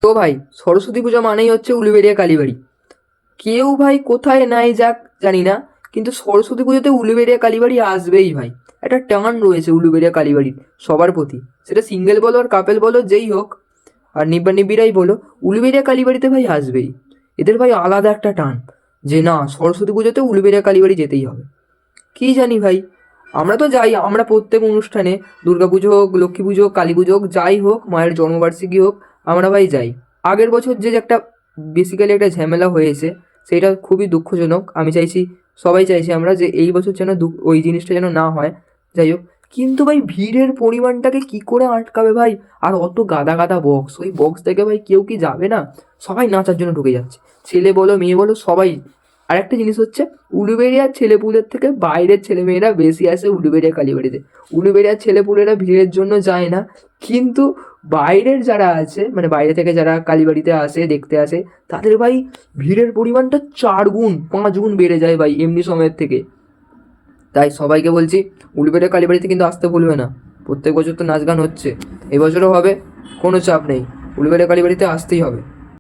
তো ভাই সরস্বতী পুজো মানেই হচ্ছে উলুবেড়িয়া কালীবাড়ি। কেউ ভাই কোথায় নাই যাক জানি না, কিন্তু সরস্বতী পুজোতে উলুবেড়িয়া কালীবাড়ি আসবেই ভাই। একটা টান রয়েছে উলুবেড়িয়া কালীবাড়ির সবার প্রতি, সেটা সিঙ্গেল বলো আর কাপেল বলো, যেই হোক, আর নিব্বা নিব্বিরাই বলো, উলুবেড়িয়া কালীবাড়িতে ভাই আসবেই। এদের ভাই আলাদা একটা টান, যে না সরস্বতী পুজোতে উলুবেড়িয়া কালীবাড়ি যেতেই হবে। কি জানি ভাই, আমরা তো যাই, আমরা প্রত্যেক অনুষ্ঠানে, দুর্গাপুজো হোক, লক্ষ্মী পুজো হোক, কালী পুজো হোক, যাই হোক, মায়ের জন্মবার্ষিকী হোক, আমরা ভাই যাই। আগের বছর যে একটা বেসিক্যালি একটা ঝামেলা হয়েছে, সেটা খুবই দুঃখজনক। আমি চাইছি, সবাই চাইছি আমরা, যে এই বছর যেন ওই জিনিসটা যেন না হয়। যাই হোক, কিন্তু ভাই ভিড়ের পরিমাণটাকে কি করে আটকাবে ভাই? আর অত গাদা গাদা বক্স, ওই বক্স থেকে ভাই কেউ কি যাবে না? সবাই নাচার জন্য ঢুকে যাচ্ছে, ছেলে বলো মেয়ে বলো সবাই। আর একটা জিনিস হচ্ছে, উলুবেড়িয়ার ছেলেপুলের থেকে বাইরের ছেলেমেয়েরা বেশি আসে উলুবেড়িয়া কালীবাড়িতে। উলুবেড়িয়ার ছেলেপুলেরা ভিড়ের জন্য যায় না, কিন্তু বাইরের যারা আছে, মানে বাইরে থেকে যারা কালীবাড়িতে আসে, দেখতে আসে, তাদের ভাই ভিড়ের পরিমাণটা 4 গুণ 5 গুণ বেড়ে যায় ভাই এমনি সময়ের থেকে। তাই সবাইকে বলছি, উলুবেড়িয়া কালীবাড়িতে কিন্তু আসতে ভুলবে না। প্রত্যেক বছর তো নাচ গান হচ্ছে, এবছরও হবে, কোনো চাপ নেই, উলুবেড়িয়া কালীবাড়িতে আসতেই হবে।